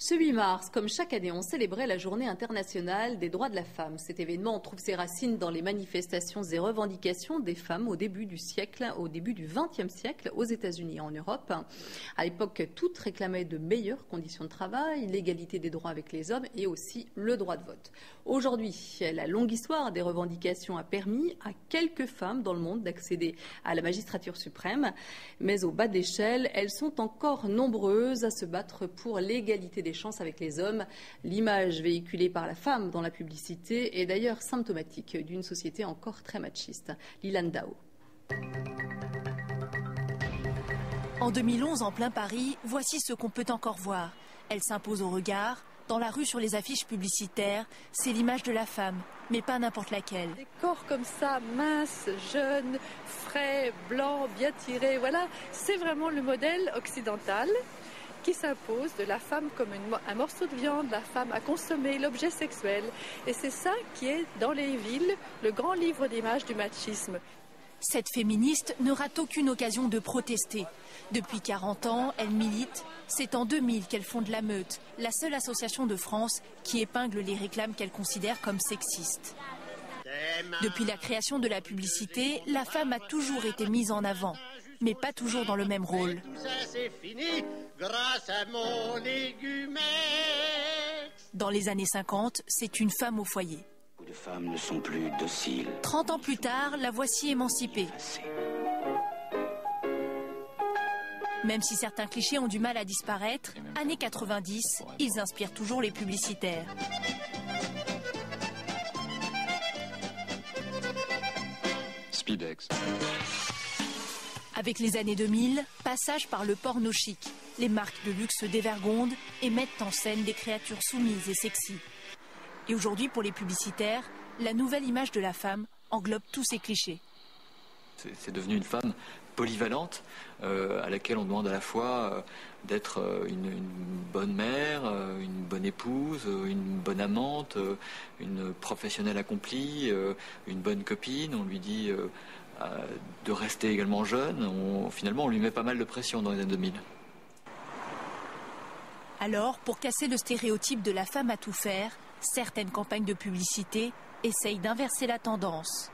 Ce 8 mars, comme chaque année, on célébrait la Journée internationale des droits de la femme. Cet événement trouve ses racines dans les manifestations et revendications des femmes au début du XXe siècle aux États-Unis et en Europe. À l'époque, toutes réclamaient de meilleures conditions de travail, l'égalité des droits avec les hommes et aussi le droit de vote. Aujourd'hui, la longue histoire des revendications a permis à quelques femmes dans le monde d'accéder à la magistrature suprême. Mais au bas de l'échelle, elles sont encore nombreuses à se battre pour l'égalité des chances avec les hommes. L'image véhiculée par la femme dans la publicité est d'ailleurs symptomatique d'une société encore très machiste. Lilan Dao. En 2011, en plein Paris, voici ce qu'on peut encore voir. Elle s'impose au regard. Dans la rue, sur les affiches publicitaires, c'est l'image de la femme, mais pas n'importe laquelle. Des corps comme ça, minces, jeunes, frais, blancs, bien tirés, voilà, c'est vraiment le modèle occidental qui s'impose de la femme comme un morceau de viande, la femme à consommer, l'objet sexuel. Et c'est ça qui est, dans les villes, le grand livre d'images du machisme. Cette féministe ne rate aucune occasion de protester. Depuis 40 ans, elle milite. C'est en 2000 qu'elle fonde La Meute, la seule association de France qui épingle les réclames qu'elle considère comme sexistes. Depuis la création de la publicité, la femme a toujours été mise en avant, mais pas toujours dans le même rôle. Dans les années 50, c'est une femme au foyer. Les femmes ne sont plus dociles. 30 ans plus tard, la voici émancipée. Même si certains clichés ont du mal à disparaître, années 90, ils inspirent toujours les publicitaires. Speedex. Avec les années 2000, passage par le porno chic. Les marques de luxe se dévergondent et mettent en scène des créatures soumises et sexy. Et aujourd'hui, pour les publicitaires, la nouvelle image de la femme englobe tous ces clichés. C'est devenu une femme polyvalente à laquelle on demande à la fois d'être une bonne mère, une bonne épouse, une bonne amante, une professionnelle accomplie, une bonne copine. On lui dit de rester également jeune. Finalement, on lui met pas mal de pression dans les années 2000. Alors, pour casser le stéréotype de la femme à tout faire, certaines campagnes de publicité essayent d'inverser la tendance.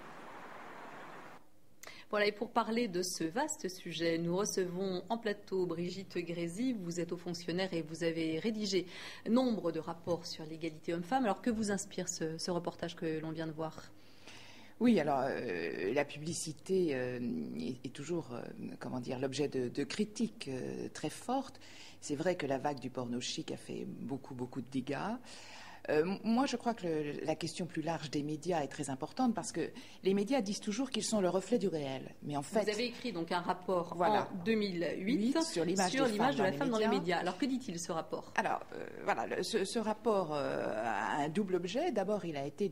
Voilà, et pour parler de ce vaste sujet, nous recevons en plateau Brigitte Grésy. Vous êtes haut fonctionnaire et vous avez rédigé nombre de rapports sur l'égalité homme-femme. Alors, que vous inspire ce reportage que l'on vient de voir ? Oui, alors la publicité est toujours, l'objet de critiques très fortes. C'est vrai que la vague du porno chic a fait beaucoup de dégâts. Moi, je crois que la question plus large des médias est très importante parce que les médias disent toujours qu'ils sont le reflet du réel. Mais en fait, vous avez écrit donc un rapport en 2008 sur l'image de la femme dans les médias. Alors, que dit-il ce rapport ? Alors, ce rapport a un double objet. D'abord, il a été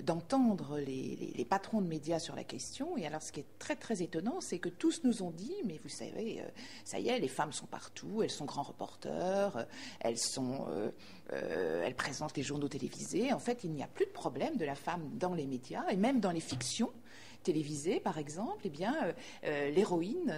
d'entendre les patrons de médias sur la question. Et alors, ce qui est très étonnant, c'est que tous nous ont dit, mais vous savez, ça y est, les femmes sont partout, elles sont grands reporters, elles présentent les journaux télévisés. En fait, il n'y a plus de problème de la femme dans les médias et même dans les fictions télévisées, par exemple. Eh bien, l'héroïne,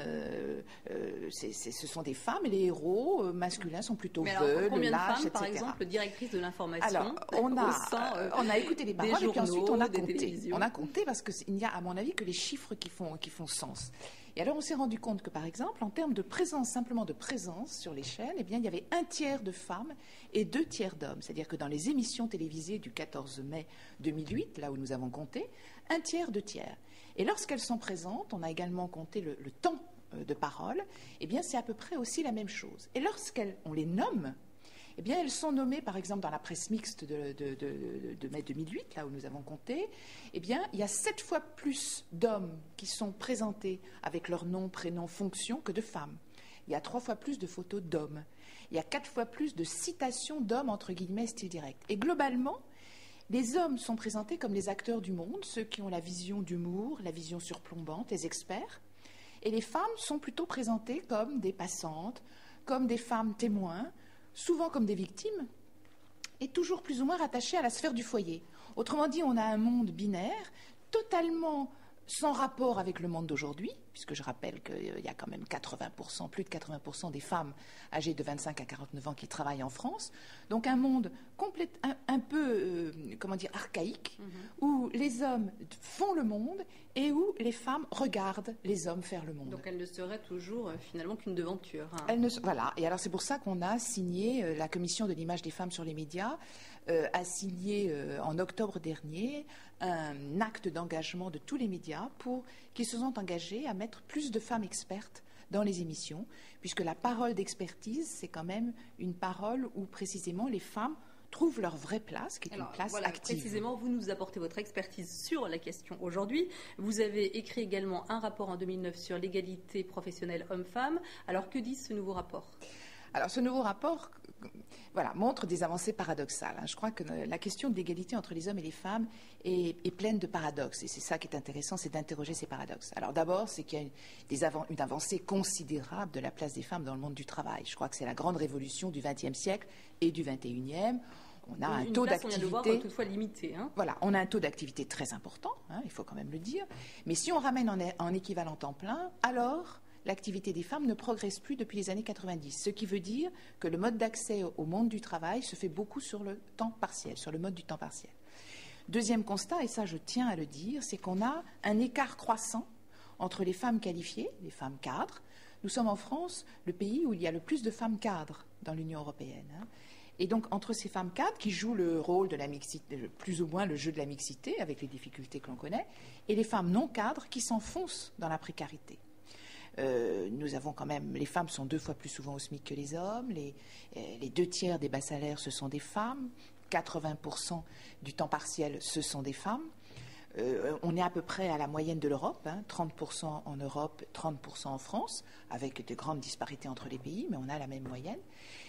ce sont des femmes et les héros masculins sont plutôt veuves, combien de lâches, femmes, etc. par exemple, directrices de l'information? Alors, on a écouté les paroles et puis ensuite on a compté. On a compté parce qu'il n'y a, à mon avis, que les chiffres qui font sens. Et alors, on s'est rendu compte que, par exemple, en termes de présence, simplement de présence sur les chaînes, eh bien, il y avait 1/3 de femmes et 2/3 d'hommes. C'est-à-dire que dans les émissions télévisées du 14 mai 2008, là où nous avons compté, 1/3, 2/3. Et lorsqu'elles sont présentes, on a également compté le temps de parole, eh bien, c'est à peu près aussi la même chose. Et lorsqu'on les nomme, eh bien, elles sont nommées, par exemple, dans la presse mixte de mai 2008, là où nous avons compté, eh bien, il y a 7 fois plus d'hommes qui sont présentés avec leur nom, prénom, fonction que de femmes. Il y a 3 fois plus de photos d'hommes. Il y a 4 fois plus de citations d'hommes, entre guillemets, style direct. Et globalement, les hommes sont présentés comme les acteurs du monde, ceux qui ont la vision d'humour, la vision surplombante, les experts. Et les femmes sont plutôt présentées comme des passantes, comme des femmes témoins, souvent comme des victimes, et toujours plus ou moins rattachées à la sphère du foyer. Autrement dit, on a un monde binaire totalement sans rapport avec le monde d'aujourd'hui, puisque je rappelle qu'il y a quand même 80%, plus de 80% des femmes âgées de 25 à 49 ans qui travaillent en France. Donc un monde un peu, archaïque, où les hommes font le monde et où les femmes regardent les hommes faire le monde. Donc elle ne serait toujours finalement qu'une devanture. Voilà, et alors c'est pour ça qu'on a signé, la Commission de l'image des femmes sur les médias a signé en octobre dernier un acte d'engagement de tous les médias qui se sont engagés à mettre plus de femmes expertes dans les émissions, puisque la parole d'expertise, c'est quand même une parole où précisément les femmes trouvent leur vraie place, qui est une place active. Précisément, vous nous apportez votre expertise sur la question aujourd'hui. Vous avez écrit également un rapport en 2009 sur l'égalité professionnelle homme-femme. Alors, que dit ce nouveau rapport ? Alors, ce nouveau rapport montre des avancées paradoxales. Je crois que la question de l'égalité entre les hommes et les femmes est pleine de paradoxes. Et c'est ça qui est intéressant, c'est d'interroger ces paradoxes. Alors d'abord, c'est qu'il y a une avancée considérable de la place des femmes dans le monde du travail. Je crois que c'est la grande révolution du XXe siècle et du XXIe. On a un taux d'activité toutefois limité. Voilà, on a un taux d'activité très important, il faut quand même le dire. Mais si on ramène en équivalent temps plein, alors l'activité des femmes ne progresse plus depuis les années 90, ce qui veut dire que le mode d'accès au monde du travail se fait beaucoup sur le temps partiel, sur le mode du temps partiel. Deuxième constat, et ça je tiens à le dire, c'est qu'on a un écart croissant entre les femmes qualifiées, les femmes cadres. Nous sommes en France le pays où il y a le plus de femmes cadres dans l'Union européenne. Et donc entre ces femmes cadres qui jouent le rôle de la mixité, plus ou moins le jeu de la mixité avec les difficultés que l'on connaît, et les femmes non cadres qui s'enfoncent dans la précarité. Nous avons quand même, les femmes sont 2 fois plus souvent au SMIC que les hommes, les 2/3 des bas salaires ce sont des femmes, 80% du temps partiel ce sont des femmes. On est à peu près à la moyenne de l'Europe, 30% en Europe, 30% en France, avec de grandes disparités entre les pays, mais on a la même moyenne,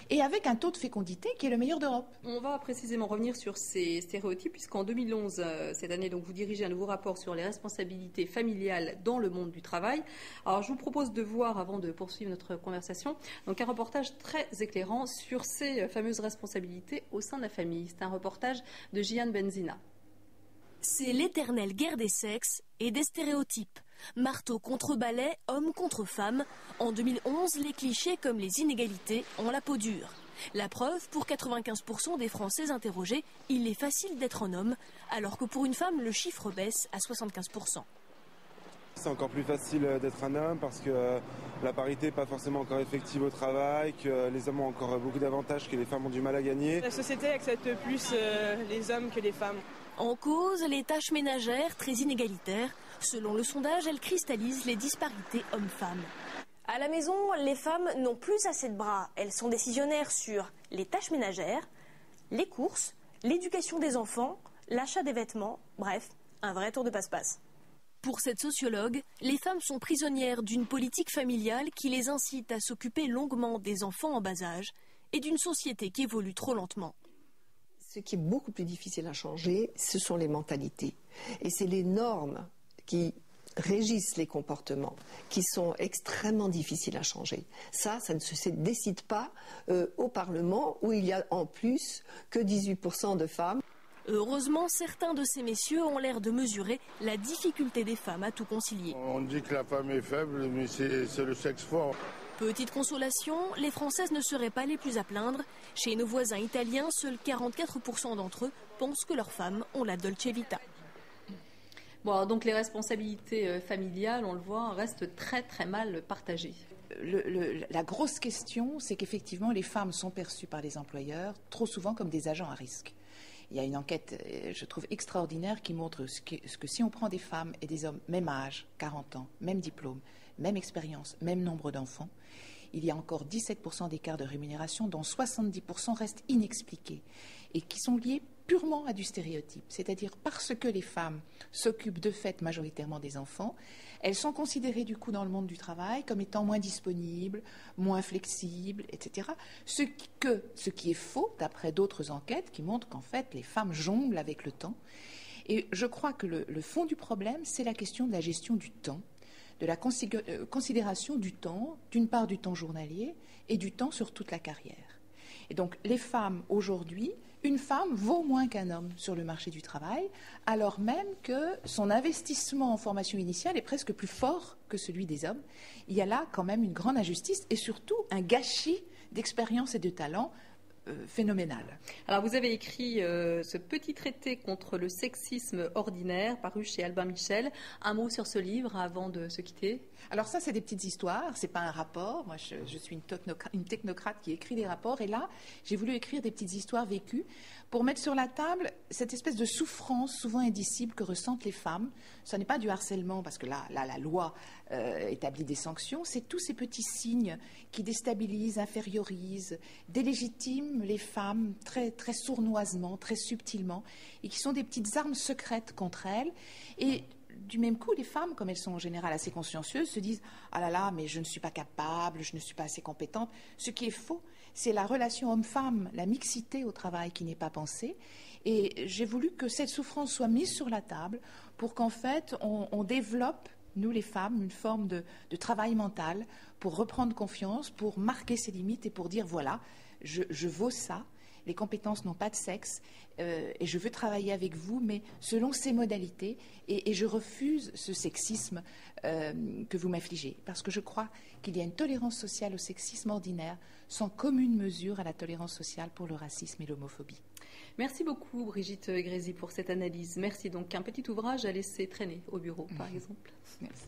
et avec un taux de fécondité qui est le meilleur d'Europe. On va précisément revenir sur ces stéréotypes, puisqu'en 2011, cette année, donc, vous dirigez un nouveau rapport sur les responsabilités familiales dans le monde du travail. Alors, je vous propose de voir, avant de poursuivre notre conversation, donc un reportage très éclairant sur ces fameuses responsabilités au sein de la famille. C'est un reportage de Jian Benzina. C'est l'éternelle guerre des sexes et des stéréotypes. Marteau contre balai, homme contre femme. En 2011, les clichés comme les inégalités ont la peau dure. La preuve, pour 95% des Français interrogés, il est facile d'être un homme, alors que pour une femme, le chiffre baisse à 75%. C'est encore plus facile d'être un homme parce que la parité n'est pas forcément encore effective au travail, que les hommes ont encore beaucoup d'avantages que les femmes ont du mal à gagner. La société accepte plus les hommes que les femmes. En cause, les tâches ménagères très inégalitaires. Selon le sondage, elles cristallisent les disparités hommes-femmes. À la maison, les femmes n'ont plus assez de bras. Elles sont décisionnaires sur les tâches ménagères, les courses, l'éducation des enfants, l'achat des vêtements, bref, un vrai tour de passe-passe. Pour cette sociologue, les femmes sont prisonnières d'une politique familiale qui les incite à s'occuper longuement des enfants en bas âge et d'une société qui évolue trop lentement. Ce qui est beaucoup plus difficile à changer, ce sont les mentalités. Et c'est les normes qui régissent les comportements qui sont extrêmement difficiles à changer. Ça ne se décide pas au Parlement où il y a en plus que 18% de femmes. Heureusement, certains de ces messieurs ont l'air de mesurer la difficulté des femmes à tout concilier. On dit que la femme est faible, mais c'est le sexe fort. Petite consolation, les Françaises ne seraient pas les plus à plaindre. Chez nos voisins italiens, seuls 44% d'entre eux pensent que leurs femmes ont la Dolce Vita. Bon, alors donc les responsabilités familiales, on le voit, restent très très mal partagées. La grosse question, c'est qu'effectivement, les femmes sont perçues par les employeurs trop souvent comme des agents à risque. Il y a une enquête, je trouve, extraordinaire qui montre ce que si on prend des femmes et des hommes, même âge, 40 ans, même diplôme, même expérience, même nombre d'enfants, il y a encore 17% d'écart de rémunération dont 70% restent inexpliqués et qui sont liés purement à du stéréotype. C'est-à-dire parce que les femmes s'occupent de fait majoritairement des enfants, elles sont considérées du coup dans le monde du travail comme étant moins disponibles, moins flexibles, etc. Ce qui est faux d'après d'autres enquêtes qui montrent qu'en fait les femmes jonglent avec le temps. Et je crois que le fond du problème, c'est la question de la gestion du temps, de la considération du temps, d'une part du temps journalier et du temps sur toute la carrière. Et donc les femmes aujourd'hui, une femme vaut moins qu'un homme sur le marché du travail, alors même que son investissement en formation initiale est presque plus fort que celui des hommes. Il y a là quand même une grande injustice et surtout un gâchis d'expérience et de talent phénoménal. Alors vous avez écrit ce petit traité contre le sexisme ordinaire paru chez Albin Michel. Un mot sur ce livre avant de se quitter? Alors ça, c'est des petites histoires, c'est pas un rapport. Moi, je suis une technocrate qui écrit des rapports et là, j'ai voulu écrire des petites histoires vécues pour mettre sur la table cette espèce de souffrance souvent indicible que ressentent les femmes. Ce n'est pas du harcèlement parce que là la loi établit des sanctions, c'est tous ces petits signes qui déstabilisent, infériorisent, délégitiment les femmes très, très sournoisement, très subtilement et qui sont des petites armes secrètes contre elles. Et du même coup, les femmes, comme elles sont en général assez consciencieuses, se disent « Ah là là, mais je ne suis pas capable, je ne suis pas assez compétente ». Ce qui est faux, c'est la relation homme-femme, la mixité au travail qui n'est pas pensée. Et j'ai voulu que cette souffrance soit mise sur la table pour qu'en fait, on développe, nous les femmes, une forme de travail mental pour reprendre confiance, pour marquer ses limites et pour dire « Voilà, je vaux ça ». Les compétences n'ont pas de sexe et je veux travailler avec vous, mais selon ces modalités. Et je refuse ce sexisme que vous m'affligez. Parce que je crois qu'il y a une tolérance sociale au sexisme ordinaire sans commune mesure à la tolérance sociale pour le racisme et l'homophobie. Merci beaucoup Brigitte Grésy pour cette analyse. Merci. Donc un petit ouvrage à laisser traîner au bureau, par exemple. Merci.